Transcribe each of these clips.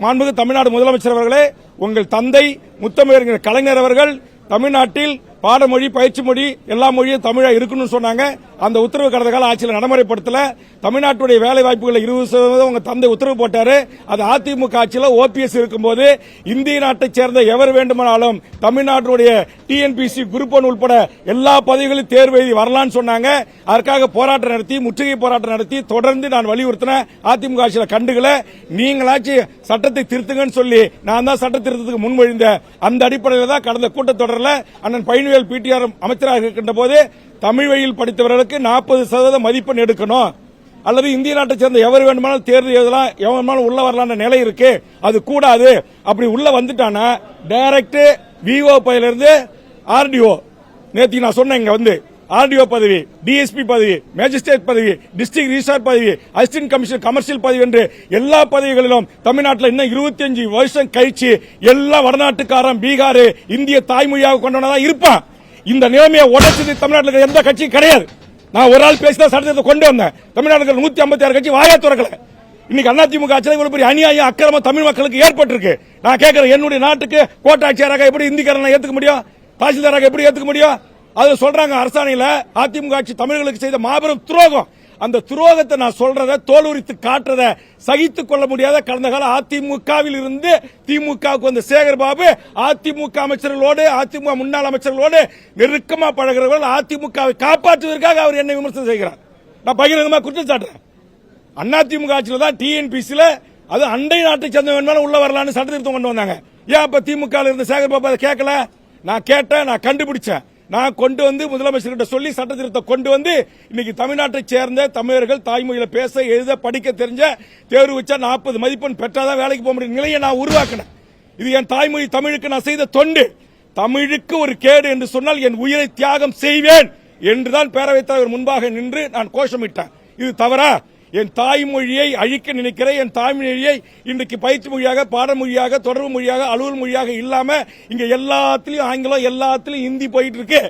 மாண்புமிகு தமிழ்நாடு முதலமைச்சர் அவர்களே, உங்கள் தந்தை முத்தமிழறிஞர் கலைஞர் அவர்கள் தமிழ்நாட்டில் பாடமொழி, பயிற்சி மொழி, எல்லா மொழியும் தமிழா இருக்கணும்னு சொன்னாங்க. அந்த உத்தரவு கடந்த கால ஆட்சியில் நடைமுறைப்படுத்தல. தமிழ்நாட்டுடைய வேலை வாய்ப்புகளை 20% உங்க தந்தை உத்தரவு போட்டாரு. அது அதிமுக ஆட்சியில் ஓபிஎஸ் இருக்கும்போது இந்திய நாட்டைச் சேர்ந்த எவர் வேண்டுமானாலும் தமிழ்நாட்டுடைய டிஎன்பிசி குரூப் 1 உட்பட எல்லா பதவிகளிலும் தேர்வு எழுதி வரலாம்னு சொன்னாங்க. அதற்காக போராட்டம் நடத்தி, முற்றுகை போராட்டம் நடத்தி தொடர்ந்து நான் வலியுறுத்தினேன். அதிமுக ஆட்சியில் கண்டுகல. நீங்களாச்சு சட்டத்தை திருத்துங்கன்னு சொல்லி நான் தான் சட்ட திருத்தத்துக்கு முன்மொழிந்தேன். அந்த அடிப்படையில் தான் கடந்த கூட்டத்தொடரில் அண்ணன் பழனிவேல் பிடிஆர் அமைச்சராக இருக்கின்ற போது தமிழ் வழியில் படித்தவர்களுக்கு 40% மதிப்பெண் எடுக்கணும், அல்லது இந்திய நாட்டை சேர்ந்த எவர் வேண்டுமானாலும் தேர்வு எழுதலாம், எவன் வேண்டுமானாலும் உள்ள வரலாம் நிலை இருக்கு. அது கூடாது. அப்படி உள்ள வந்துட்டானா டைரக்ட் விஓ பதவியிலிருந்து ஆர்டிஓ, நேற்று நான் சொன்னேன், இங்க வந்து ஆர்டிஓ பதவி, டிஎஸ்பி பதவி, மேஜிஸ்ட்ரேட் பதவி, டிஸ்ட்ரிக்ட் ரிஜிஸ்ட்ரார் பதவி, அசிஸ்டன்ட் கமிஷனர் கமர்ஷியல் பதவி என்று எல்லா பதவிகளிலும் தமிழ்நாட்டில் இன்னும் 25 வருஷம் கழிச்சு எல்லா வடநாட்டுக்காரன் பீகார் இந்திய தாய்மொழியாக கொண்டவனா இருப்பான். இந்த நிலைமையை உடைச்சது தமிழ்நாட்டில் எந்த கட்சியும் கிடையாது. நான் ஒரு ஆள் பேசிதான் சட்டத்தை கொண்டு வந்தேன். தமிழ்நாட்டில் 156 கட்சி வாயா திறக்கல. இன்னைக்கு அதிமுக ஆட்சியில் இவ்வளவு பெரிய அநியாயம், அக்கிரமம் தமிழ் மக்களுக்கு ஏற்பட்டிருக்கு. நான் கேட்கிறேன், என்னுடைய நாட்டுக்கு கோட்டாட்சியராக எப்படி இந்திக்காரனை ஏத்துக்க முடியும்? தாசில்தாராக எப்படி ஏத்துக்க முடியும்? அது சொல்றாங்க அரசாணையில அதிமுக ஆட்சி தமிழர்களுக்கு செய்த மாபெரும் துரோகம். அந்த துரோகத்தை நான் சொல்றத தோலுரித்து காட்டுறத சகித்துக் கொள்ள முடியாத கடந்த கால அதிமுகவில் இருந்து திமுகவுக்கு வந்த சேகர் பாபு அதிமுக அமைச்சர்களோடு, அதிமுக முன்னாள் அமைச்சர்களோடு நெருக்கமா பழகிறவர்கள் அதிமுகவை காப்பாற்றுவதற்காக அவர் என்ன விமர்சனம் செய்கிறார். நான் பகிரங்கமா குற்றம் சாட்டுறேன். அதிமுக ஆட்சியில் தான் டிஎன்பிசில அது அண்டை நாட்டை சேர்ந்த உள்ள வரலான்னு சட்ட திருத்தம் கொண்டு வந்தாங்க. ஏன் அப்ப திமுக இருந்த சேகர் பாபு அதை கேட்கல? நான் கேட்டேன், நான் கண்டுபிடிச்சேன். நான் கொண்டு வந்து முதலமைச்சர்கிட்ட சொல்லி சட்ட திருத்தம் கொண்டு வந்து இன்னைக்கு தமிழ்நாட்டை சேர்ந்த தமிழர்கள் தாய்மொழியில பேச, எழுத, படிக்க தெரிஞ்ச தேர்வு வச்சா 40 மதிப்பெண் பெற்றாதான் வேலைக்கு போக முடியும் நிலையை நான் உருவாக்கினேன். இது என் தாய்மொழி தமிழுக்கு நான் செய்த தொண்டு. தமிழுக்கு ஒரு கேடு என்று சொன்னால் என் உயிரை தியாகம் செய்வேன் என்றுதான் பேரவைத் தலைவர் முன்பாக நின்று நான் கோஷமிட்டேன். இது தவறா? என் தாய்மொழியை அழிக்க நினைக்கிற என் தாய்மொழியை இன்றைக்கு பயிற்சி மொழியாக, பாடமொழியாக, தொடர்பு மொழியாக, அலுவல் மொழியாக இல்லாம இங்க எல்லாத்திலையும் ஆங்கிலம், எல்லாத்திலையும் ஹிந்தி போயிட்டு இருக்கு.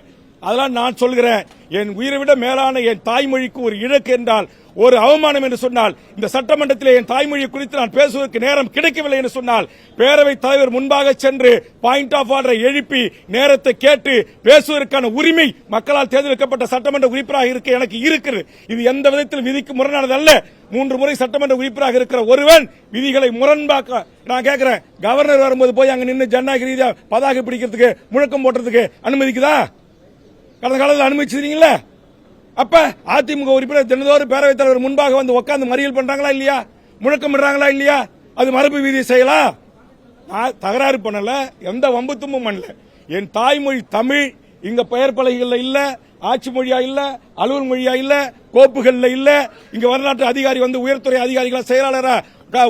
அதெல்லாம் நான் சொல்கிறேன், என் உயிரை விட மேலான என் தாய்மொழிக்கு ஒரு இழக்கு என்றால், ஒரு அவமானம் என்று சொன்னால், இந்த சட்டமன்றத்தில் என் தாய்மொழி குறித்து நான் பேசுவதற்கு நேரம் கிடைக்கவில்லை என்று சொன்னால், பேரவைத் தலைவர் முன்பாக சென்று பாயிண்ட் ஆஃப் ஆர்டரை எழுப்பி நேரத்தை கேட்டு பேசுவதற்கான உரிமை மக்களால் தேர்ந்தெடுக்கப்பட்ட சட்டமன்ற உறுப்பினராக இருக்க எனக்கு இருக்குது. இது எந்த விதத்தில் விதிக்கு முரணானது அல்ல. 3 முறை சட்டமன்ற உறுப்பினராக இருக்கிற ஒருவன் விதிகளை முரண்பாக்க நான் கேட்கிறேன். கவர்னர் வரும்போது போய் அங்க நின்று ஜனநாயக ரீதியா பதாகை பிடிக்கிறதுக்கு, முழக்கம் போடுறதுக்கு அனுமதிக்குதா? கடந்த காலத்தில் அனுமதிச்சிருக்கீங்களா? அப்ப அதிமுக உறுப்பினர் தினந்தோறும் பேரவைத் தலைவர் முன்பாக வந்து உட்கார்ந்து மறியல் பண்றாங்களா இல்லையா? முழக்கம் பண்றாங்களா இல்லையா? அது மரபு விதி செய்யலாம். நான் தகராறு பண்ணல, எந்த வம்பு தும்பும் பண்ணல. என் தாய்மொழி தமிழ் இங்க பெயர் பலகைகள்ல இல்ல, ஆட்சி மொழியா இல்ல, அலுவல் மொழியா இல்ல, கோப்புகள்ல இல்ல. இங்க வரலாற்று அதிகாரி வந்து உயர்துறை அதிகாரிகளா, செயலாளரா,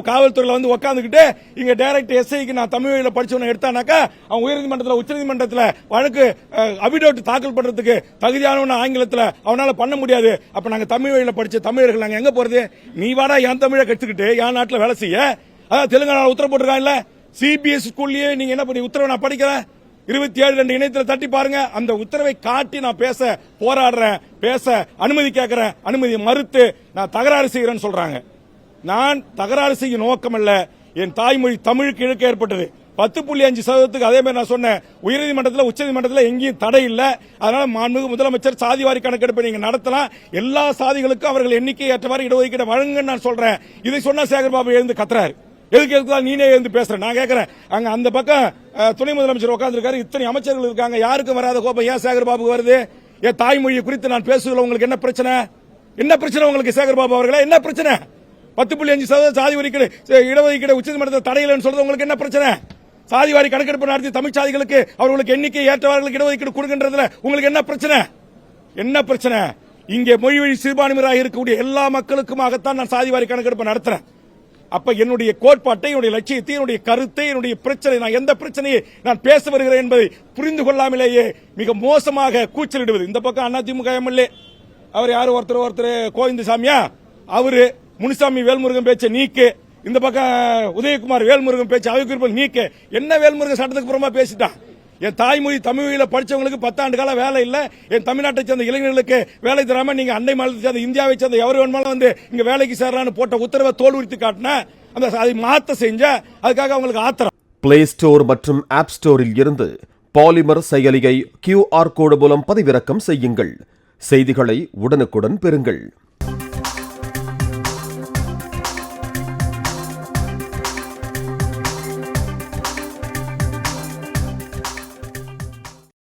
காவல்துறையில வந்து உட்காந்துக்கிட்டு இங்க டைரக்ட் எஸ்ஐக்கு நான் தமிழ் வழியில படிச்சவனை எடுத்தானாக்கா அவன் உயர்நீதிமன்றத்தில், உச்சநீதிமன்றத்தில் வழக்கு அபிடோட் தாக்கல் பண்றதுக்கு தகுதியானவன ஆங்கிலத்தில் அவனால பண்ண முடியாது. அப்ப நாங்க தமிழ் வழியில படிச்ச தமிழர்கள் நாங்க எங்க போறது? நீ வாடா என் தமிழை கற்றுக்கிட்டு என் நாட்டில் வேலை செய்ய. அதான் தெலுங்கானா உத்தரவு போட்டிருக்காங்கல்ல, சிபிஎஸ் ஸ்கூல்லயே நீங்க என்ன பண்ணி உத்தரவை நான் படிக்கிறேன். 27 இணையத்தில் தட்டி பாருங்க. அந்த உத்தரவை காட்டி நான் பேச போராடுறேன், பேச அனுமதி கேட்கிறேன். அனுமதி மறுத்து நான் தகராறு செய்கிறேன்னு சொல்றாங்க. நான் தகராறு செய்யும் நோக்கம் அல்ல. என் தாய்மொழி தமிழுக்கு இழக்க ஏற்பட்டது. 10.5% அதே மாதிரி நான் சொன்னேன். உயர்நீதிமன்றத்தில், உச்சநீதிமன்றத்தில் எங்கேயும் தடை இல்லை. அதனால மாண்புமிகு முதலமைச்சர் சாதிவாரி கணக்கெடுப்பை நீங்க நடத்தலாம். எல்லா சாதிகளுக்கும் அவர்கள் எண்ணிக்கை ஏற்றவாறு இடஒதுக்கீடு வழங்குன்னு நான் சொல்றேன். இதை சொன்னா சேகர் பாபு எழுந்து கத்துறாரு. எதுக்கு நீனே எழுந்து பேசுற? நான் கேட்கிறேன், அங்க அந்த பக்கம் துணை முதலமைச்சர் உட்கார்ந்துருக்காரு, இத்தனை அமைச்சர்கள் இருக்காங்க, யாருக்கும் வராத கோபம் ஏன் சேகர் பாபு வருது? என் தாய்மொழியை குறித்து நான் பேசுவதில் உங்களுக்கு என்ன பிரச்சனை? என்ன பிரச்சனை உங்களுக்கு சேகர் பாபு அவர்களே? என்ன பிரச்சனை? 10.5% சாதி ஒதுக்கீடு, இடஒதுக்கீடு உச்சநீதிமன்றத்தில் தடையில்லைன்னு சொல்றது உங்களுக்கு என்ன பிரச்சனை? சாதிவாரி கணக்கெடுப்பு நடத்தி தமிழ் சாதிகளுக்கு அவர்களுக்கு எண்ணிக்கை ஏற்றவர்களுக்கு இடஒதுக்கீடு கொடுக்கின்றதுல உங்களுக்கு என்ன பிரச்சனை? என்ன பிரச்சனை? இங்கே மொழி வழி சிறுபான்மையினராக இருக்கக்கூடிய எல்லா மக்களுக்குமாகத்தான் நான் சாதிவாரி கணக்கெடுப்பு நடத்துறேன். அப்ப என்னுடைய கோட்பாட்டை, என்னுடைய லட்சியத்தை, என்னுடைய கருத்தை, என்னுடைய பிரச்சனை, நான் எந்த பிரச்சனையை நான் பேச வருகிறேன் என்பதை புரிந்து கொள்ளாமலேயே மிக மோசமாக கூச்சலிடுவது. இந்த பக்கம் அதிமுக எம்எல்ஏ அவர் யாரு, ஒருத்தர் கோவிந்தசாமியா, அவரு முனுசாமி வேல்முருகன் பேச்ச நீக்கு, இந்த பக்கம் உதயகுமார் வேல்முருகன் பேச்சு அவைக்குறிப்பில் நீக்க. என்ன வேல்முருகன் சட்டத்துக்கு புறமா பேசிட்டான்? என் தாய்மொழி தமிழில் படிச்சவங்களுக்கு 10 ஆண்டு கால வேலை இல்ல, என் தமிழ்நாட்டை சேர்ந்த இளைஞர்களுக்கு வேலை தராம நீங்க அண்டை மாநிலத்தை சேர்ந்த இந்தியாவை சேர்ந்த எவர் வேணுமாலும் வந்து இங்க வேலைக்கு சேரலான்னு போட்ட உத்தரவை தோல் உரித்து காட்டின. அதை மாத்த செஞ்ச அதுக்காக அவங்களுக்கு ஆத்திரம். பிளே ஸ்டோர் மற்றும் ஆப் ஸ்டோரில் இருந்து பாலிமர் செயலியை QR கோடு மூலம் பதிவிறக்கம் செய்யுங்கள். செய்திகளை உடனுக்குடன் பெறுங்கள்.